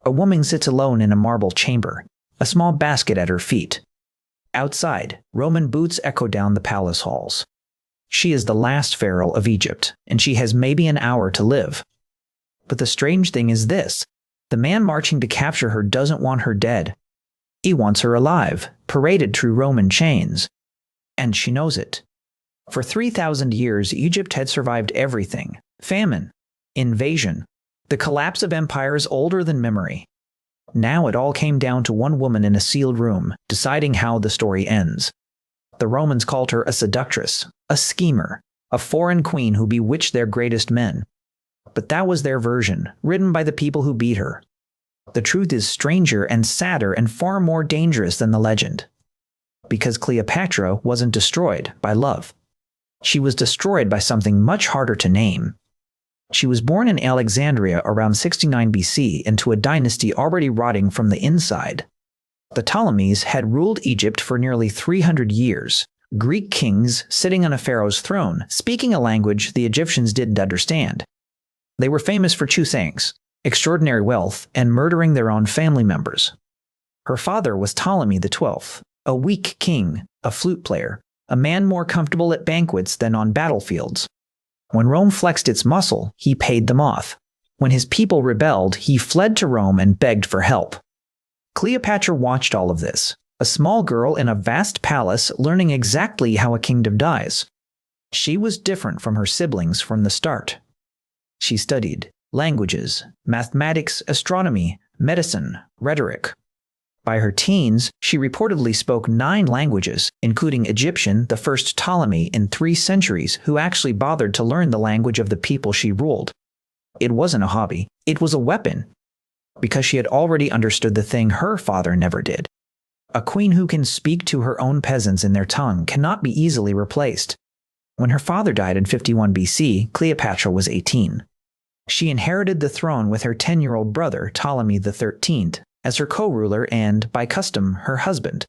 A woman sits alone in a marble chamber, a small basket at her feet. Outside, Roman boots echo down the palace halls. She is the last pharaoh of Egypt, and she has maybe an hour to live. But the strange thing is this: the man marching to capture her doesn't want her dead. He wants her alive, paraded through Roman chains. And she knows it. For 3,000 years, Egypt had survived everything: famine, invasion, the collapse of empires older than memory. Now it all came down to one woman in a sealed room, deciding how the story ends. The Romans called her a seductress, a schemer, a foreign queen who bewitched their greatest men. But that was their version, written by the people who beat her. The truth is stranger and sadder and far more dangerous than the legend. Because Cleopatra wasn't destroyed by love. She was destroyed by something much harder to name. She was born in Alexandria around 69 BC into a dynasty already rotting from the inside. The Ptolemies had ruled Egypt for nearly 300 years, Greek kings sitting on a pharaoh's throne, speaking a language the Egyptians didn't understand. They were famous for two things: extraordinary wealth and murdering their own family members. Her father was Ptolemy XII, a weak king, a flute player, a man more comfortable at banquets than on battlefields. When Rome flexed its muscle, he paid them off. When his people rebelled, he fled to Rome and begged for help. Cleopatra watched all of this, a small girl in a vast palace learning exactly how a kingdom dies. She was different from her siblings from the start. She studied languages, mathematics, astronomy, medicine, rhetoric. By her teens, she reportedly spoke 9 languages, including Egyptian, the first Ptolemy in 3 centuries who actually bothered to learn the language of the people she ruled. It wasn't a hobby, it was a weapon, because she had already understood the thing her father never did. A queen who can speak to her own peasants in their tongue cannot be easily replaced. When her father died in 51 BC, Cleopatra was 18. She inherited the throne with her 10-year-old brother, Ptolemy XIII, as her co-ruler and, by custom, her husband.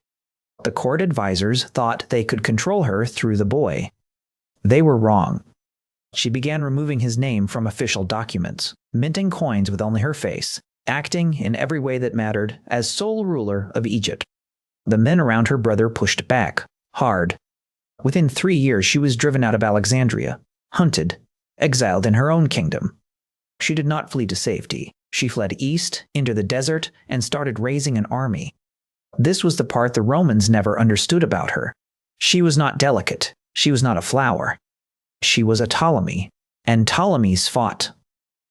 The court advisors thought they could control her through the boy. They were wrong. She began removing his name from official documents, minting coins with only her face, acting in every way that mattered as sole ruler of Egypt. The men around her brother pushed back, hard. Within 3 years, she was driven out of Alexandria, hunted, exiled in her own kingdom. She did not flee to safety. She fled east, into the desert, and started raising an army. This was the part the Romans never understood about her. She was not delicate. She was not a flower. She was a Ptolemy, and Ptolemies fought.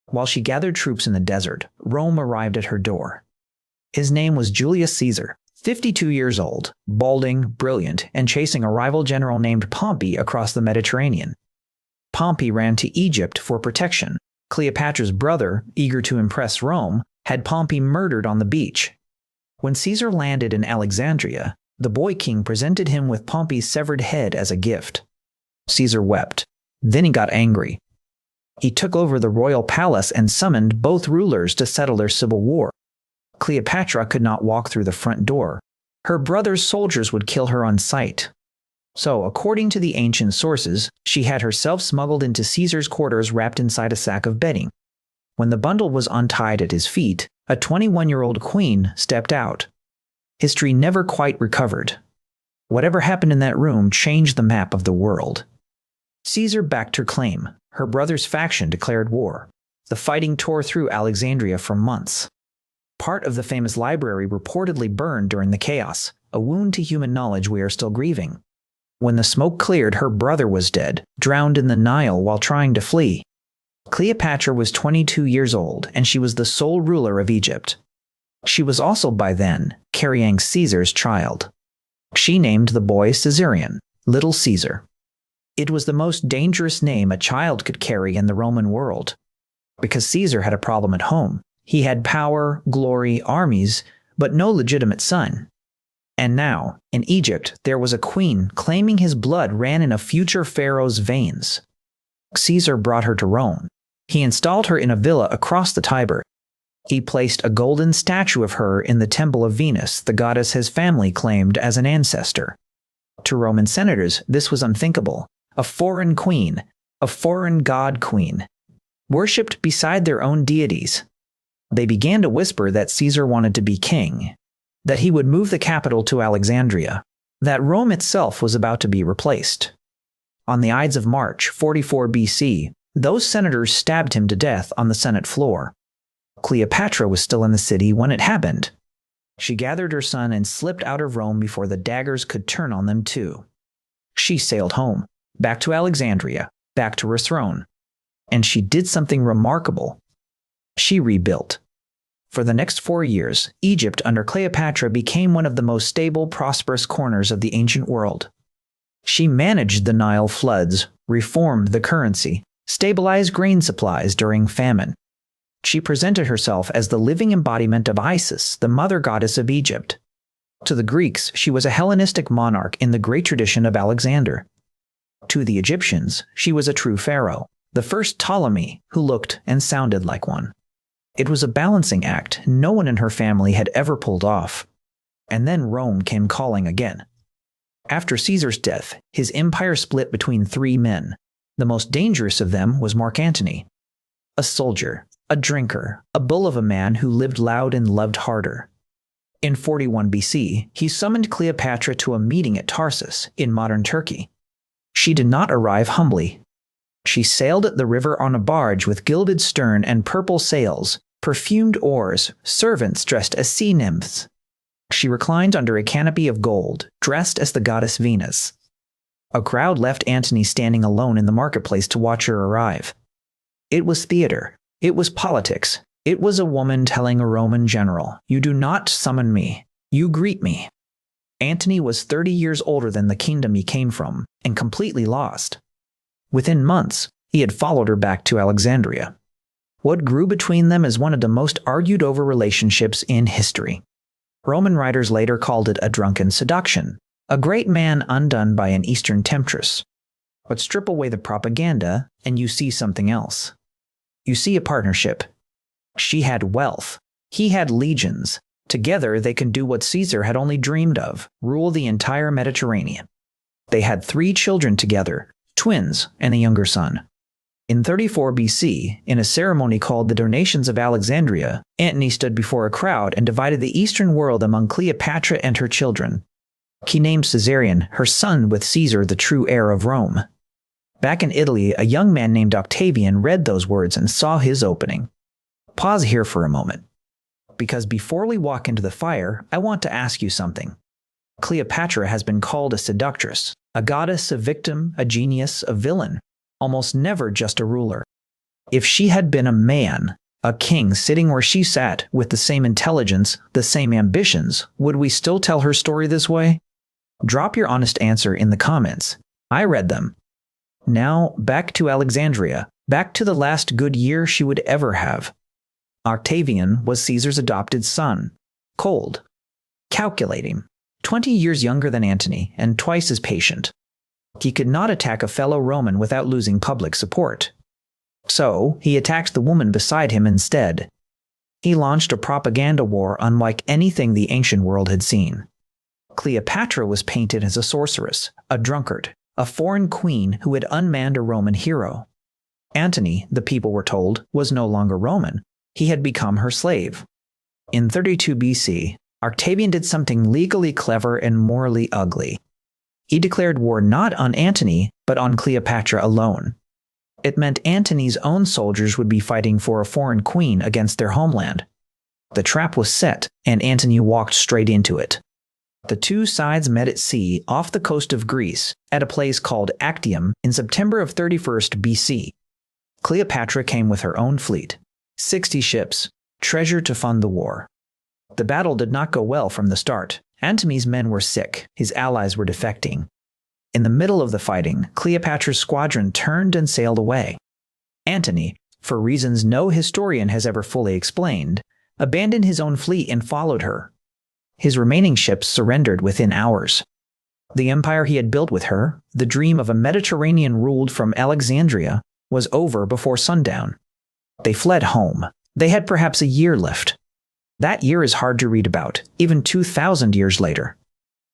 While she gathered troops in the desert, Rome arrived at her door. His name was Julius Caesar, 52 years old, balding, brilliant, and chasing a rival general named Pompey across the Mediterranean. Pompey ran to Egypt for protection. Cleopatra's brother, eager to impress Rome, had Pompey murdered on the beach. When Caesar landed in Alexandria, the boy king presented him with Pompey's severed head as a gift. Caesar wept. Then he got angry. He took over the royal palace and summoned both rulers to settle their civil war. Cleopatra could not walk through the front door. Her brother's soldiers would kill her on sight. So, according to the ancient sources, she had herself smuggled into Caesar's quarters wrapped inside a sack of bedding. When the bundle was untied at his feet, a 21-year-old queen stepped out. History never quite recovered. Whatever happened in that room changed the map of the world. Caesar backed her claim. Her brother's faction declared war. The fighting tore through Alexandria for months. Part of the famous library reportedly burned during the chaos, a wound to human knowledge we are still grieving. When the smoke cleared, her brother was dead, drowned in the Nile while trying to flee. Cleopatra was 22 years old, and she was the sole ruler of Egypt. She was also by then carrying Caesar's child. She named the boy Caesarion, Little Caesar. It was the most dangerous name a child could carry in the Roman world. Because Caesar had a problem at home. He had power, glory, armies, but no legitimate son. And now, in Egypt, there was a queen claiming his blood ran in a future pharaoh's veins. Caesar brought her to Rome. He installed her in a villa across the Tiber. He placed a golden statue of her in the temple of Venus, the goddess his family claimed as an ancestor. To Roman senators, this was unthinkable. A foreign queen, a foreign god queen, worshipped beside their own deities. They began to whisper that Caesar wanted to be king, that he would move the capital to Alexandria, that Rome itself was about to be replaced. On the Ides of March, 44 BC, those senators stabbed him to death on the Senate floor. Cleopatra was still in the city when it happened. She gathered her son and slipped out of Rome before the daggers could turn on them too. She sailed home, back to Alexandria, back to her throne. And she did something remarkable. She rebuilt. For the next 4 years, Egypt under Cleopatra became one of the most stable, prosperous corners of the ancient world. She managed the Nile floods, reformed the currency, stabilized grain supplies during famine. She presented herself as the living embodiment of Isis, the mother goddess of Egypt. To the Greeks, she was a Hellenistic monarch in the great tradition of Alexander. To the Egyptians, she was a true pharaoh, the first Ptolemy who looked and sounded like one. It was a balancing act no one in her family had ever pulled off. And then Rome came calling again. After Caesar's death, his empire split between 3 men. The most dangerous of them was Mark Antony. A soldier, a drinker, a bull of a man who lived loud and loved harder. In 41 BC, he summoned Cleopatra to a meeting at Tarsus in modern Turkey. She did not arrive humbly. She sailed the river on a barge with gilded stern and purple sails, perfumed oars, servants dressed as sea nymphs. She reclined under a canopy of gold, dressed as the goddess Venus. A crowd left Antony standing alone in the marketplace to watch her arrive. It was theater. It was politics. It was a woman telling a Roman general, "You do not summon me. You greet me." Antony was 30 years older than the kingdom he came from, and completely lost. Within months, he had followed her back to Alexandria. What grew between them is one of the most argued over relationships in history. Roman writers later called it a drunken seduction, a great man undone by an Eastern temptress. But strip away the propaganda, and you see something else. You see a partnership. She had wealth. He had legions. Together, they could do what Caesar had only dreamed of, rule the entire Mediterranean. They had 3 children together, twins and a younger son. In 34 BC, in a ceremony called the Donations of Alexandria, Antony stood before a crowd and divided the eastern world among Cleopatra and her children. He named Caesarion, her son, with Caesar, the true heir of Rome. Back in Italy, a young man named Octavian read those words and saw his opening. Pause here for a moment, because before we walk into the fire, I want to ask you something. Cleopatra has been called a seductress, a goddess, a victim, a genius, a villain, almost never just a ruler. If she had been a man, a king sitting where she sat with the same intelligence, the same ambitions, would we still tell her story this way? Drop your honest answer in the comments. I read them. Now, back to Alexandria, back to the last good year she would ever have. Octavian was Caesar's adopted son, cold, calculating, 20 years younger than Antony and twice as patient. He could not attack a fellow Roman without losing public support. So, he attacked the woman beside him instead. He launched a propaganda war unlike anything the ancient world had seen. Cleopatra was painted as a sorceress, a drunkard, a foreign queen who had unmanned a Roman hero. Antony, the people were told, was no longer Roman. He had become her slave. In 32 BC, Octavian did something legally clever and morally ugly. He declared war not on Antony, but on Cleopatra alone. It meant Antony's own soldiers would be fighting for a foreign queen against their homeland. The trap was set, and Antony walked straight into it. The 2 sides met at sea off the coast of Greece at a place called Actium in September of 31st BC. Cleopatra came with her own fleet, 60 ships, treasure to fund the war. The battle did not go well from the start. Antony's men were sick, his allies were defecting. In the middle of the fighting, Cleopatra's squadron turned and sailed away. Antony, for reasons no historian has ever fully explained, abandoned his own fleet and followed her. His remaining ships surrendered within hours. The empire he had built with her, the dream of a Mediterranean ruled from Alexandria, was over before sundown. They fled home. They had perhaps a year left. That year is hard to read about, even 2,000 years later.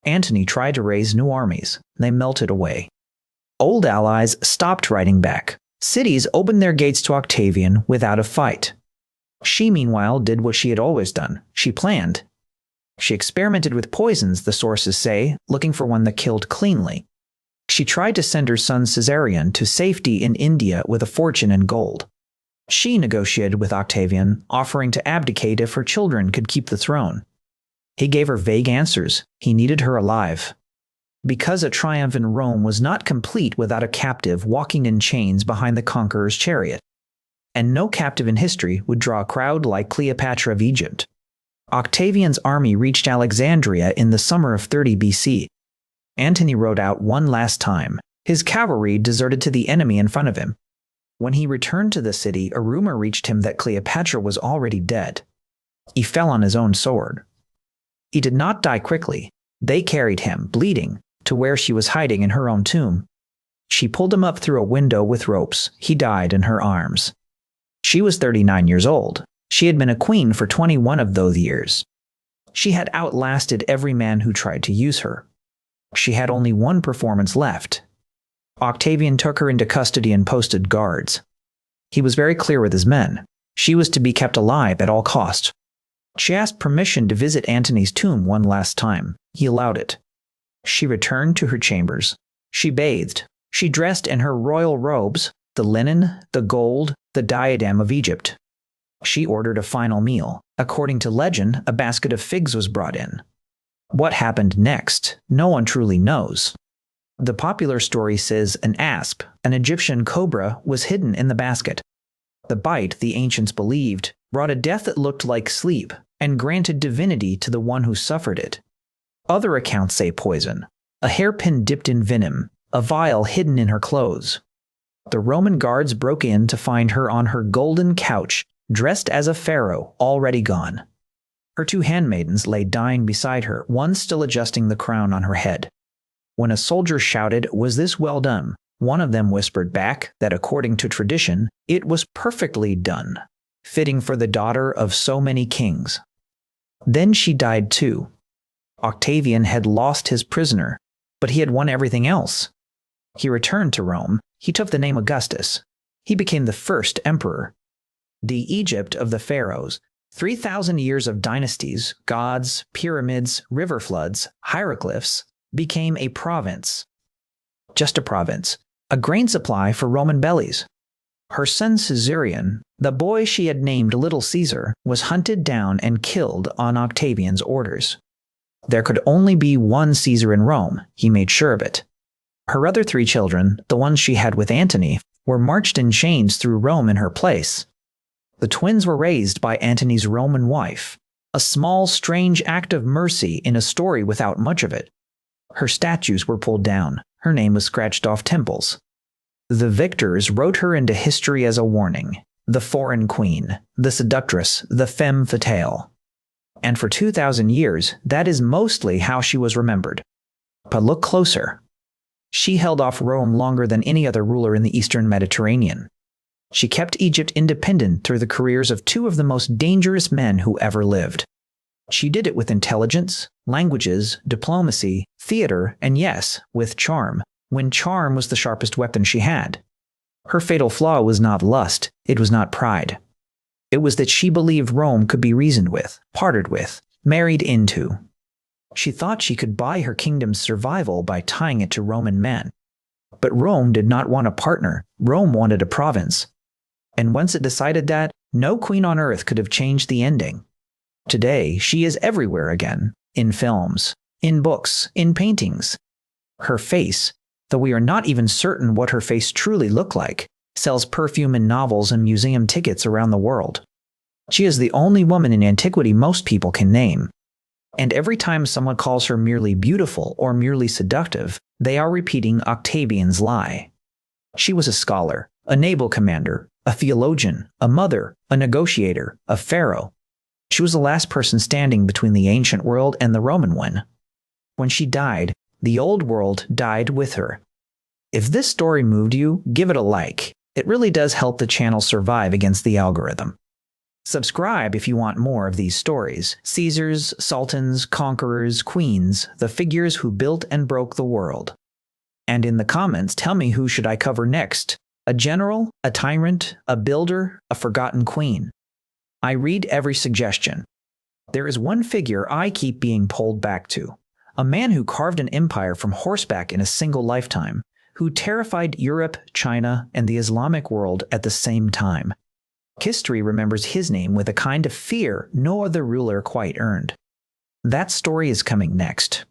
Antony tried to raise new armies. They melted away. Old allies stopped writing back. Cities opened their gates to Octavian without a fight. She, meanwhile, did what she had always done. She planned. She experimented with poisons, the sources say, looking for one that killed cleanly. She tried to send her son Caesarion to safety in India with a fortune in gold. She negotiated with Octavian, offering to abdicate if her children could keep the throne. He gave her vague answers. He needed her alive. Because a triumph in Rome was not complete without a captive walking in chains behind the conqueror's chariot. And no captive in history would draw a crowd like Cleopatra of Egypt. Octavian's army reached Alexandria in the summer of 30 BC. Antony rode out one last time. His cavalry deserted to the enemy in front of him. When he returned to the city, a rumor reached him that Cleopatra was already dead. He fell on his own sword. He did not die quickly. They carried him, bleeding, to where she was hiding in her own tomb. She pulled him up through a window with ropes. He died in her arms. She was 39 years old. She had been a queen for 21 of those years. She had outlasted every man who tried to use her. She had only one performance left. Octavian took her into custody and posted guards. He was very clear with his men. She was to be kept alive at all costs. She asked permission to visit Antony's tomb one last time. He allowed it. She returned to her chambers. She bathed. She dressed in her royal robes, the linen, the gold, the diadem of Egypt. She ordered a final meal. According to legend, a basket of figs was brought in. What happened next, no one truly knows. The popular story says an asp, an Egyptian cobra, was hidden in the basket. The bite, the ancients believed, brought a death that looked like sleep and granted divinity to the one who suffered it. Other accounts say poison, a hairpin dipped in venom, a vial hidden in her clothes. The Roman guards broke in to find her on her golden couch, dressed as a pharaoh, already gone. Her two handmaidens lay dying beside her, one still adjusting the crown on her head. When a soldier shouted, "Was this well done?" one of them whispered back that according to tradition, it was perfectly done, fitting for the daughter of so many kings. Then she died too. Octavian had lost his prisoner, but he had won everything else. He returned to Rome. He took the name Augustus. He became the first emperor. The Egypt of the pharaohs, 3,000 years of dynasties, gods, pyramids, river floods, hieroglyphs, became a province. Just a province, a grain supply for Roman bellies. Her son Caesarion, the boy she had named Little Caesar, was hunted down and killed on Octavian's orders. There could only be one Caesar in Rome, he made sure of it. Her other 3 children, the ones she had with Antony, were marched in chains through Rome in her place. The twins were raised by Antony's Roman wife, a small, strange act of mercy in a story without much of it. Her statues were pulled down. Her name was scratched off temples. The victors wrote her into history as a warning, the foreign queen, the seductress, the femme fatale. And for 2,000 years, that is mostly how she was remembered. But look closer. She held off Rome longer than any other ruler in the Eastern Mediterranean. She kept Egypt independent through the careers of 2 of the most dangerous men who ever lived. She did it with intelligence, languages, diplomacy, theater, and yes, with charm, when charm was the sharpest weapon she had. Her fatal flaw was not lust, it was not pride. It was that she believed Rome could be reasoned with, parted with, married into. She thought she could buy her kingdom's survival by tying it to Roman men. But Rome did not want a partner, Rome wanted a province. And once it decided that, no queen on earth could have changed the ending. Today, she is everywhere again, in films, in books, in paintings. Her face, though we are not even certain what her face truly looked like, sells perfume in novels and museum tickets around the world. She is the only woman in antiquity most people can name. And every time someone calls her merely beautiful or merely seductive, they are repeating Octavian's lie. She was a scholar, a naval commander, a theologian, a mother, a negotiator, a pharaoh. She was the last person standing between the ancient world and the Roman one. When she died, the old world died with her. If this story moved you, give it a like. It really does help the channel survive against the algorithm. Subscribe if you want more of these stories. Caesars, sultans, conquerors, queens, the figures who built and broke the world. And in the comments, tell me who should I cover next? A general, a tyrant, a builder, a forgotten queen? I read every suggestion. There is one figure I keep being pulled back to. A man who carved an empire from horseback in a single lifetime, who terrified Europe, China, and the Islamic world at the same time. History remembers his name with a kind of fear no other ruler quite earned. That story is coming next.